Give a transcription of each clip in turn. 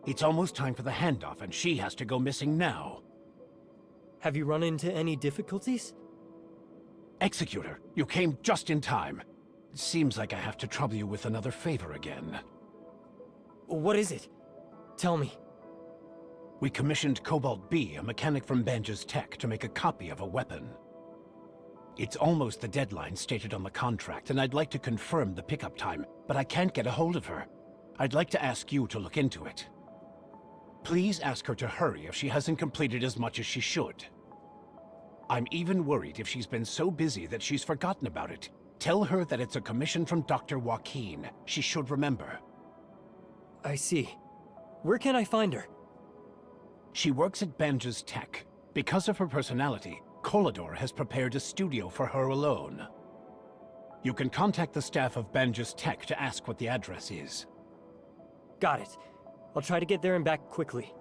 It's almost time for the handoff, and she has to go missing now. Have you run into any difficulties? Executor, you came just in time. It seems like I have to trouble you with another favor again. What is it? Tell me. We commissioned Cobalt B, a mechanic from Banja's Tech, to make a copy of a weapon. It's almost the deadline stated on the contract, and I'd like to confirm the pickup time, but I can't get a hold of her. I'd like to ask you to look into it. Please ask her to hurry if she hasn't completed as much as she should. I'm even worried if she's been so busy that she's forgotten about it. Tell her that it's a commission from Dr. Joaquin. She should remember. I see. Where can I find her? She works at Banja's Tech. Because of her personality, Colador has prepared a studio for her alone. You can contact the staff of Banja's Tech to ask what the address is. Got it. I'll try to get there and back quickly.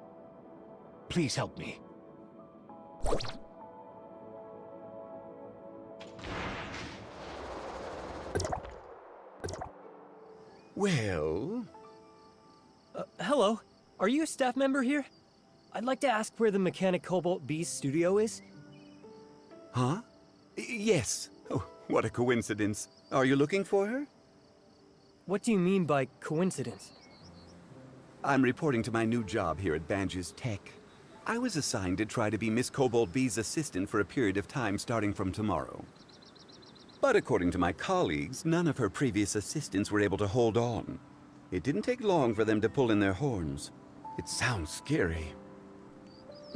Please help me. Well... Hello. Are you a staff member here? I'd like to ask where the mechanic Cobalt B's studio is. Huh? Yes. Oh, what a coincidence. Are you looking for her? What do you mean by coincidence? I'm reporting to my new job here at Banja's Tech. I was assigned to try to be Miss Cobalt B's assistant for a period of time starting from tomorrow. But according to my colleagues, none of her previous assistants were able to hold on. It didn't take long for them to pull in their horns. It sounds scary.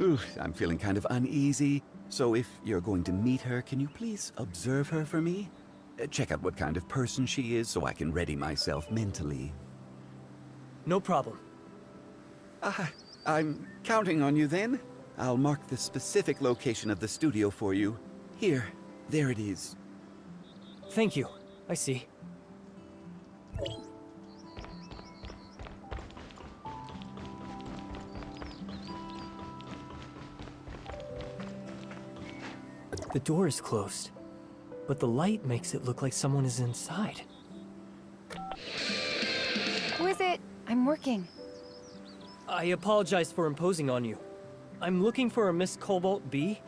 Ooh, I'm feeling kind of uneasy, so if you're going to meet her, can you please observe her for me? Check out what kind of person she is so I can ready myself mentally. No problem. I'm counting on you then. I'll mark the specific location of the studio for you. Here, there it is. Thank you. I see. The door is closed, but the light makes it look like someone is inside. Who is it? I'm working. I apologize for imposing on you. I'm looking for a Miss Cobalt B.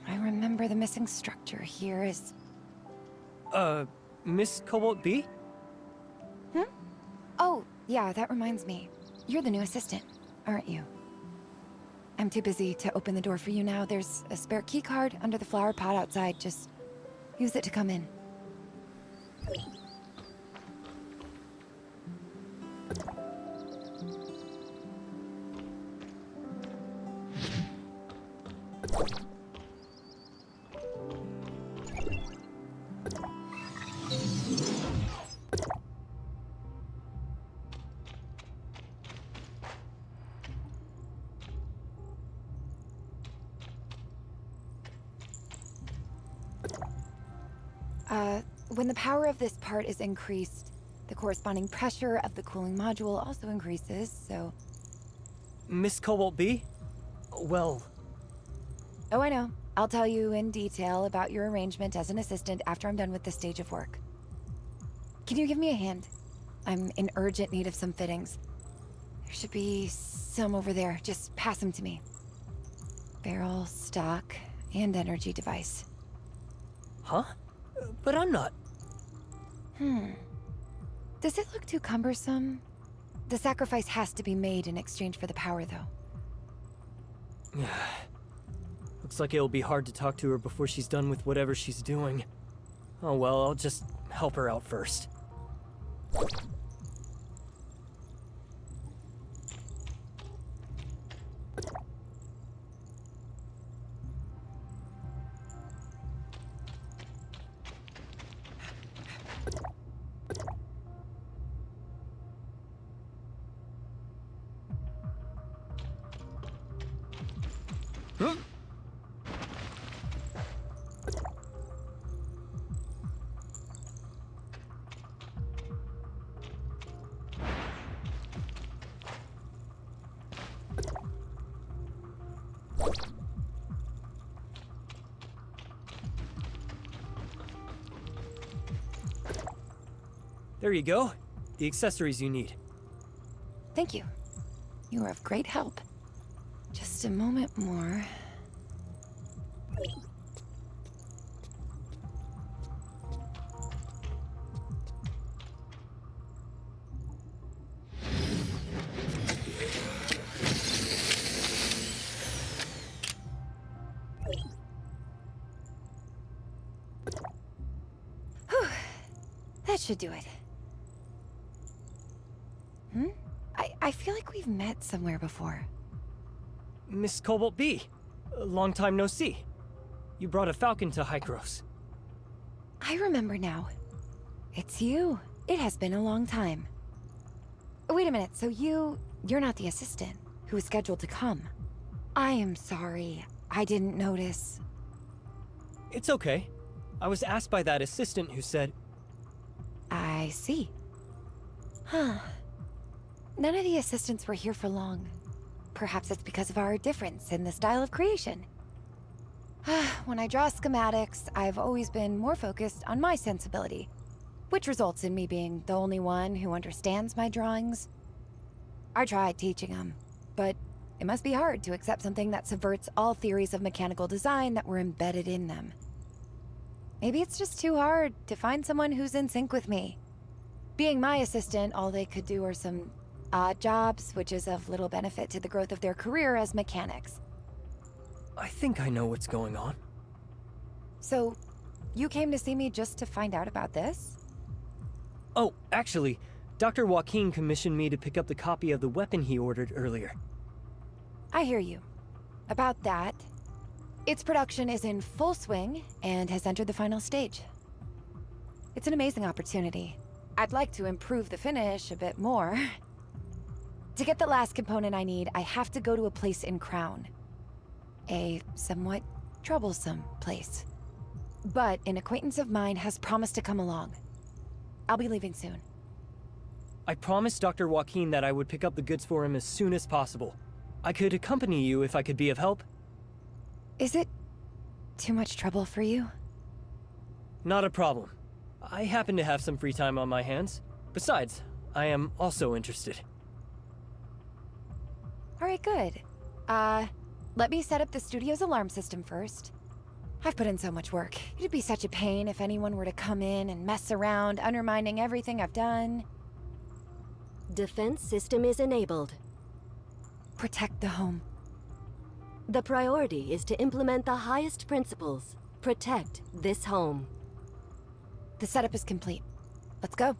I remember the missing structure here is... Miss Cobalt B? Oh, yeah, that reminds me. You're the new assistant, aren't you? I'm too busy to open the door for you now. There's a spare key card under the flower pot outside. Just use it to come in. When the power of this part is increased, the corresponding pressure of the cooling module also increases, so... Miss Cobalt B? Well... Oh, I know. I'll tell you in detail about your arrangement as an assistant after I'm done with this stage of work. Can you give me a hand? I'm in urgent need of some fittings. There should be some over there. Just pass them to me. Barrel, stock, and energy device. Huh? But I'm not... Does it look too cumbersome? The sacrifice has to be made in exchange for the power, though. Looks like it'll be hard to talk to her before she's done with whatever she's doing. Oh well, I'll just help her out first. There you go. The accessories you need. Thank you. You are of great help. Just a moment more. Whew. That should do it. I feel like we've met somewhere before. Miss Cobalt B. Long time no see. You brought a falcon to Hykros. I remember now. It's you. It has been a long time. Wait a minute, so you're not the assistant who was scheduled to come. I am sorry. I didn't notice. It's okay. I was asked by that assistant who said... I see. Huh. None of the assistants were here for long. Perhaps it's because of our difference in the style of creation. When I draw schematics, I've always been more focused on my sensibility, which results in me being the only one who understands my drawings. I tried teaching them, but it must be hard to accept something that subverts all theories of mechanical design that were embedded in them. Maybe it's just too hard to find someone who's in sync with me. Being my assistant, all they could do are some odd jobs, which is of little benefit to the growth of their career as mechanics. I think I know what's going on. So, you came to see me just to find out about this? Oh, actually, Dr. Joaquin commissioned me to pick up the copy of the weapon he ordered earlier. I hear you. About that, its production is in full swing and has entered the final stage. It's an amazing opportunity. I'd like to improve the finish a bit more. To get the last component I need, I have to go to a place in Crown. A somewhat troublesome place. But an acquaintance of mine has promised to come along. I'll be leaving soon. I promised Dr. Joaquin that I would pick up the goods for him as soon as possible. I could accompany you if I could be of help. Is it too much trouble for you? Not a problem. I happen to have some free time on my hands. Besides, I am also interested. Alright, good. Let me set up the studio's alarm system first. I've put in so much work. It'd be such a pain if anyone were to come in and mess around, undermining everything I've done. Defense system is enabled. Protect the home. The priority is to implement the highest principles. Protect this home. The setup is complete. Let's go.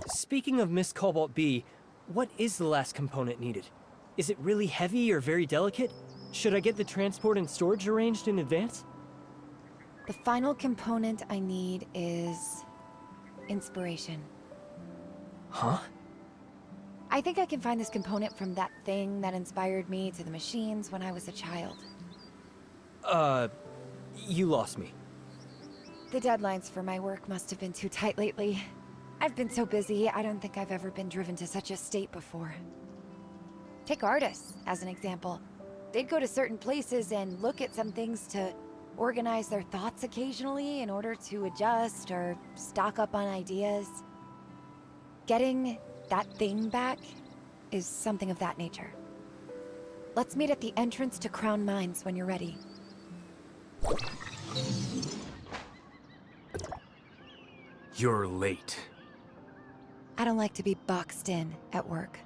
Speaking of Miss Cobalt B, what is the last component needed? Is it really heavy or very delicate? Should I get the transport and storage arranged in advance? The final component I need is inspiration. Huh? I think I can find this component from that thing that inspired me to the machines when I was a child. You lost me. The deadlines for my work must have been too tight lately. I've been so busy, I don't think I've ever been driven to such a state before. Take artists, as an example. They'd go to certain places and look at some things to organize their thoughts occasionally in order to adjust or stock up on ideas. Getting that thing back is something of that nature. Let's meet at the entrance to Crown Mines when you're ready. You're late. I don't like to be boxed in at work.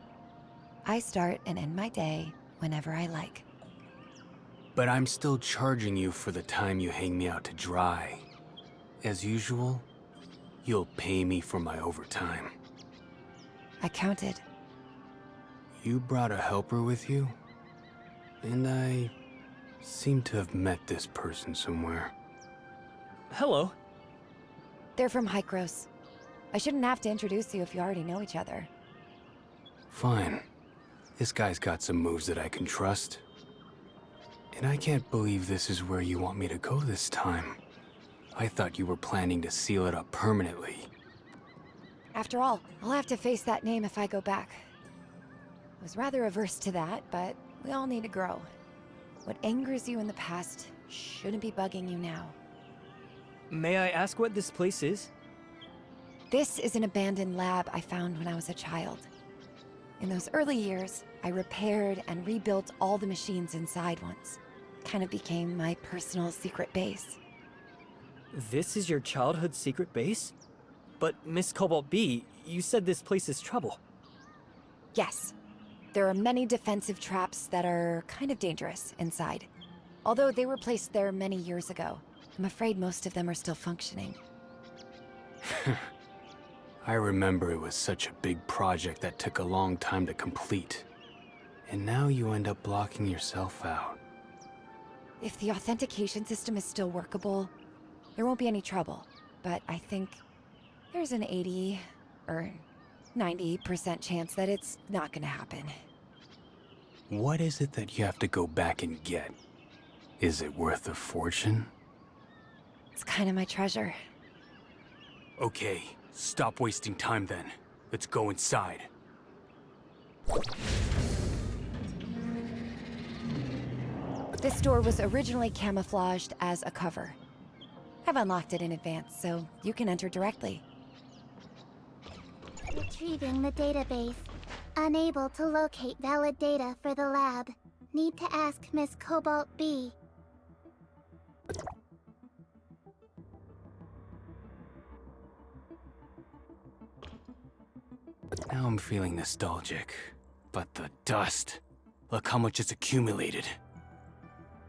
I start and end my day whenever I like. But I'm still charging you for the time you hang me out to dry. As usual, you'll pay me for my overtime. I counted. You brought a helper with you? And I seem to have met this person somewhere. Hello. They're from Hykros. I shouldn't have to introduce you if you already know each other. Fine. This guy's got some moves that I can trust. And I can't believe this is where you want me to go this time. I thought you were planning to seal it up permanently. After all, I'll have to face that name if I go back. I was rather averse to that, but we all need to grow. What angers you in the past shouldn't be bugging you now. May I ask what this place is? This is an abandoned lab I found when I was a child. In those early years, I repaired and rebuilt all the machines inside once. Kind of became my personal secret base. This is your childhood secret base? But Miss Cobalt B, you said this place is trouble. Yes. There are many defensive traps that are kind of dangerous inside. Although they were placed there many years ago, I'm afraid most of them are still functioning. I remember it was such a big project that took a long time to complete. And now you end up blocking yourself out. If the authentication system is still workable, there won't be any trouble. But I think there's an 80 or 90% chance that it's not gonna happen. What is it that you have to go back and get? Is it worth a fortune? It's kind of my treasure. Okay, stop wasting time then. Let's go inside. This door was originally camouflaged as a cover. I've unlocked it in advance, so you can enter directly. Retrieving the database. Unable to locate valid data for the lab. Need to ask Miss Cobalt B. Now I'm feeling nostalgic. But the dust. Look how much it's accumulated.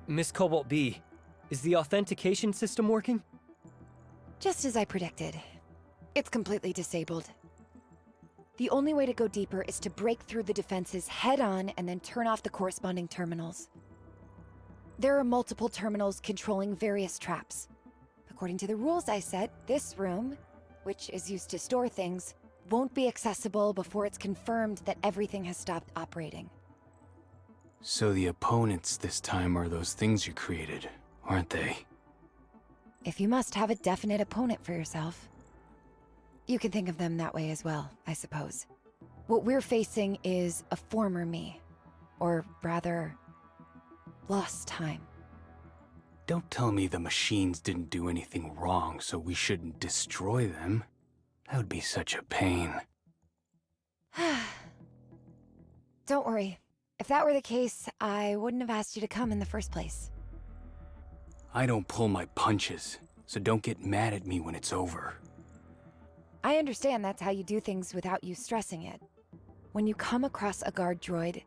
Miss Cobalt B, is the authentication system working? Just as I predicted. It's completely disabled. The only way to go deeper is to break through the defenses head-on and then turn off the corresponding terminals. There are multiple terminals controlling various traps. According to the rules I set, this room, which is used to store things, won't be accessible before it's confirmed that everything has stopped operating. So the opponents this time are those things you created, aren't they? If you must have a definite opponent for yourself. You can think of them that way as well, I suppose. What we're facing is a former me. Or rather, lost time. Don't tell me the machines didn't do anything wrong, so we shouldn't destroy them. That would be such a pain. Don't worry. If that were the case, I wouldn't have asked you to come in the first place. I don't pull my punches, so don't get mad at me when it's over. I understand that's how you do things without you stressing it. When you come across a guard droid,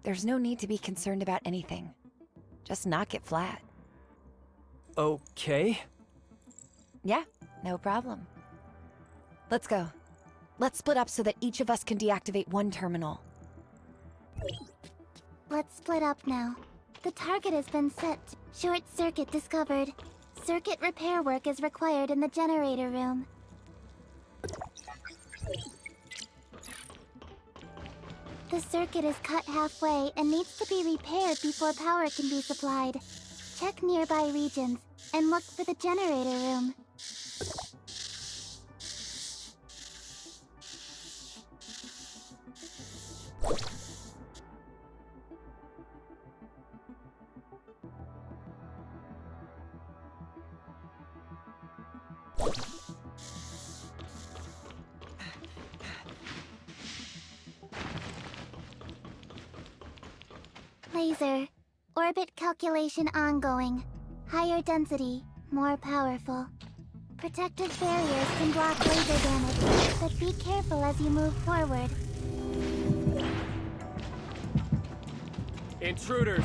there's no need to be concerned about anything. Just knock it flat. Okay. Yeah, no problem. Let's go. Let's split up so that each of us can deactivate one terminal. Let's split up now. The target has been set. Short circuit discovered. Circuit repair work is required in the generator room. The circuit is cut halfway and needs to be repaired before power can be supplied. Check nearby regions and look for the generator room. Laser. Orbit calculation ongoing. Higher density, more powerful. Protective barriers can block laser damage, but be careful as you move forward. Intruders!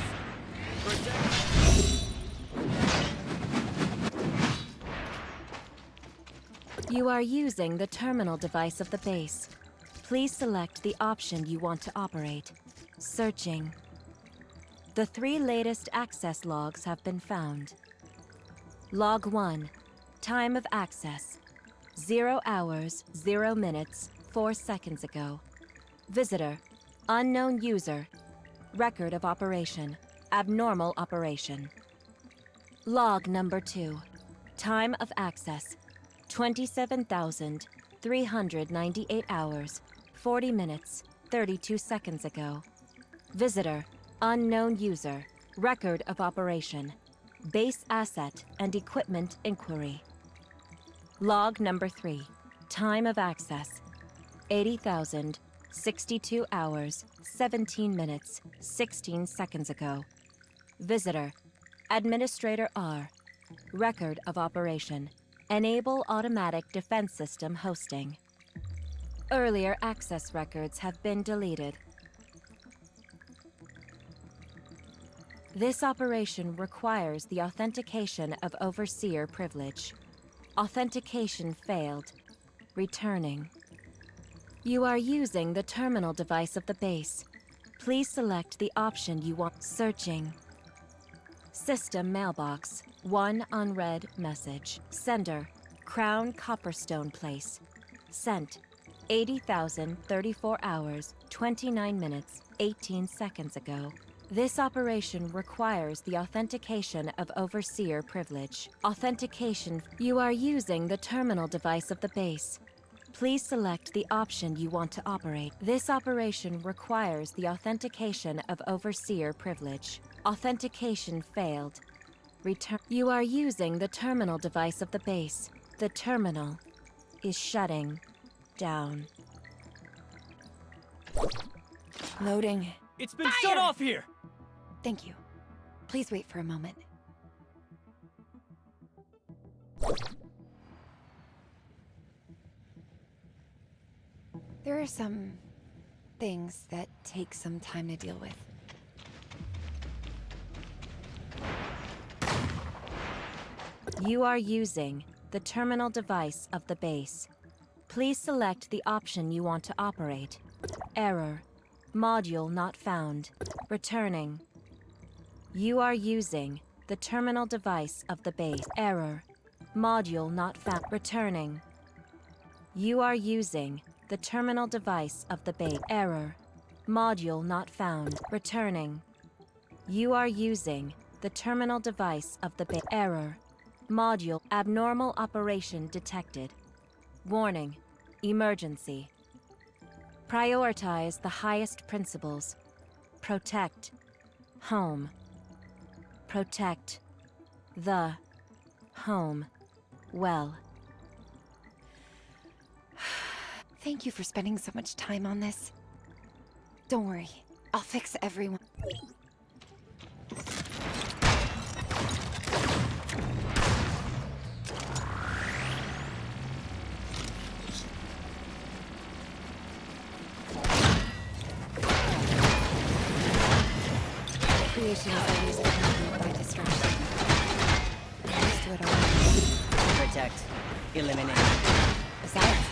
You are using the terminal device of the base. Please select the option you want to operate. Searching. The 3 latest access logs have been found. Log 1. Time of access. 0 hours, 0 minutes, 4 seconds ago. Visitor. Unknown user. Record of operation. Abnormal operation. Log number 2. Time of access. 27,398 hours, 40 minutes, 32 seconds ago. Visitor. Unknown user. Record of operation. Base asset and equipment inquiry. Log number 3. Time of access. 80,062 hours, 17 minutes, 16 seconds ago. Visitor. Administrator R. Record of operation. Enable automatic defense system hosting. Earlier access records have been deleted. This operation requires the authentication of Overseer privilege. Authentication failed. Returning. You are using the terminal device of the base. Please select the option you want. Searching. System mailbox. 1 unread message. Sender. Crown Copperstone Place. Sent. 80,034 hours, 29 minutes, 18 seconds ago. This operation requires the authentication of Overseer privilege. Authentication. You are using the terminal device of the base. Please select the option you want to operate. This operation requires the authentication of Overseer privilege. Authentication failed. Return. You are using the terminal device of the base. The terminal is shutting down. Loading. It's been shut off here! Thank you. Please wait for a moment. There are some things that take some time to deal with. You are using the terminal device of the base. Please select the option you want to operate. Error. Module not found. Returning. You are using the terminal device of the base. Error. Module not found. Returning. You are using the terminal device of the base. Error. Module not found. Returning. You are using the terminal device of the base. Error. Module. Abnormal operation detected. Warning. Emergency. Prioritize the highest principles. Protect. Home. Protect. The. Home. Well. Thank you for spending so much time on this. Don't worry. I'll fix everyone. Creation is always accompanied by destruction. I'm used to it all. Protect. Eliminate. Besides,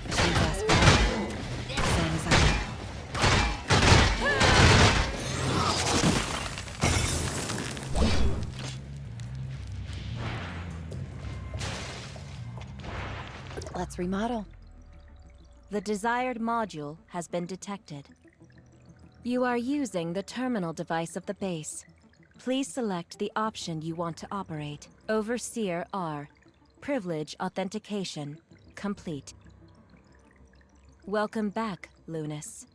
machines last forever. As long as Let's remodel. The desired module has been detected. You are using the terminal device of the base. Please select the option you want to operate. Overseer R. Privilege authentication complete. Welcome back, Lunis.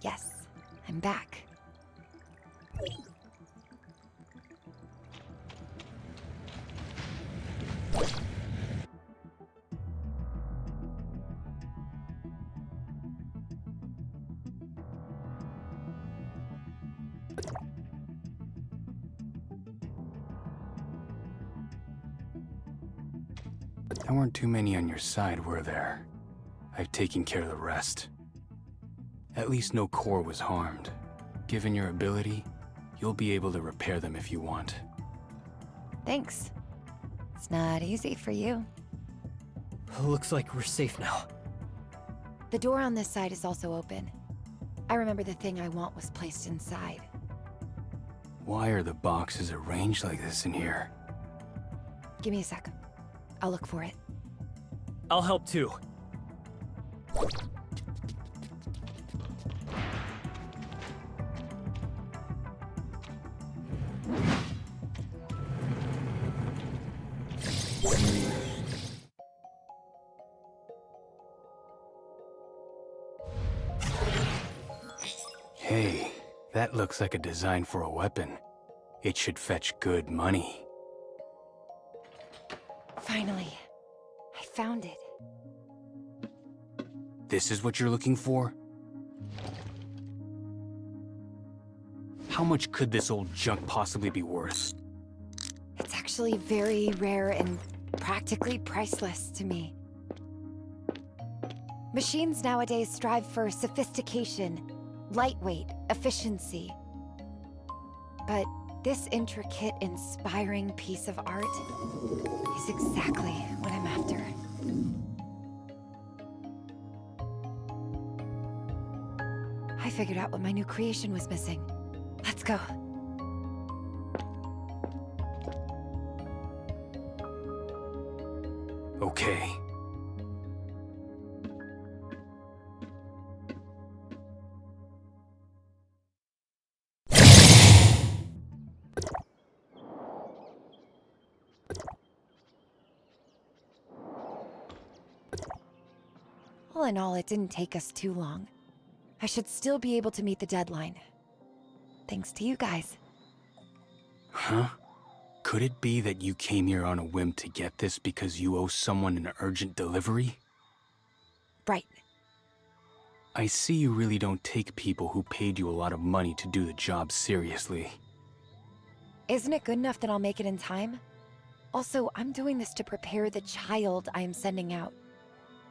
Yes, I'm back. There weren't too many on your side, were there? I've taken care of the rest. At least no core was harmed. Given your ability, you'll be able to repair them if you want. Thanks. It's not easy for you. Looks like we're safe now. The door on this side is also open. I remember the thing I want was placed inside. Why are the boxes arranged like this in here? Give me a sec. I'll look for it. I'll help too. Hey, That looks like a design for a weapon. It should fetch good money. Finally, I found it. This is what you're looking for? How much could this old junk possibly be worth? It's actually very rare and practically priceless to me. Machines nowadays strive for sophistication, lightweight, efficiency. But this intricate, inspiring piece of art is exactly what I'm after. I figured out what my new creation was missing. Let's go. Okay. All in all, it didn't take us too long. I should still be able to meet the deadline. Thanks to you guys. Huh? Could it be that you came here on a whim to get this because you owe someone an urgent delivery? Right. I see you really don't take people who paid you a lot of money to do the job seriously. Isn't it good enough that I'll make it in time? Also, I'm doing this to prepare the child I am sending out,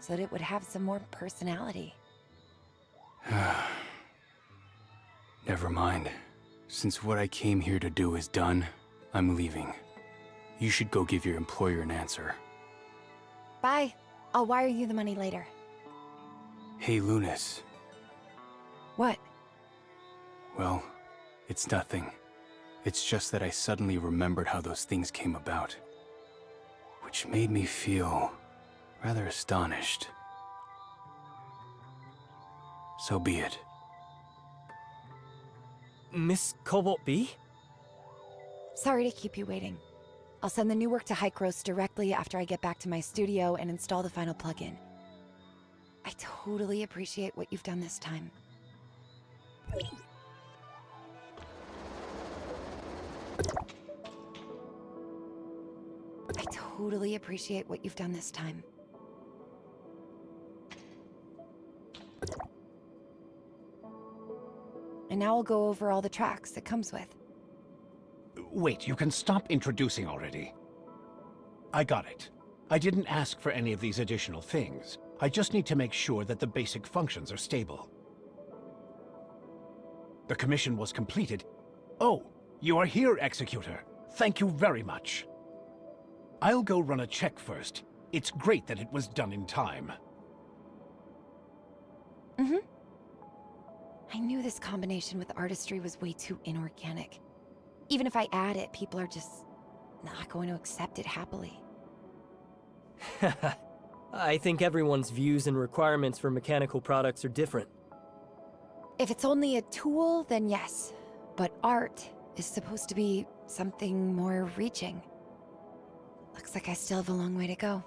so that it would have some more personality. Never mind. Since what I came here to do is done, I'm leaving. You should go give your employer an answer. Bye. I'll wire you the money later. Hey, Lunis. What? Well, it's nothing. It's just that I suddenly remembered how those things came about. Which made me feel rather astonished. So be it. Miss Cobalt B? Sorry to keep you waiting. I'll send the new work to Hykros directly after I get back to my studio and install the final plugin. I totally appreciate what you've done this time. I totally appreciate what you've done this time. And now I'll go over all the tracks it comes with. Wait, you can stop introducing already. I got it. I didn't ask for any of these additional things. I just need to make sure that the basic functions are stable. The commission was completed. Oh, you are here, Executor. Thank you very much. I'll go run a check first. It's great that it was done in time. I knew this combination with artistry was way too inorganic. Even if I add it, people are just not going to accept it happily. I think everyone's views and requirements for mechanical products are different. If it's only a tool, then yes. But art is supposed to be something more reaching. Looks like I still have a long way to go.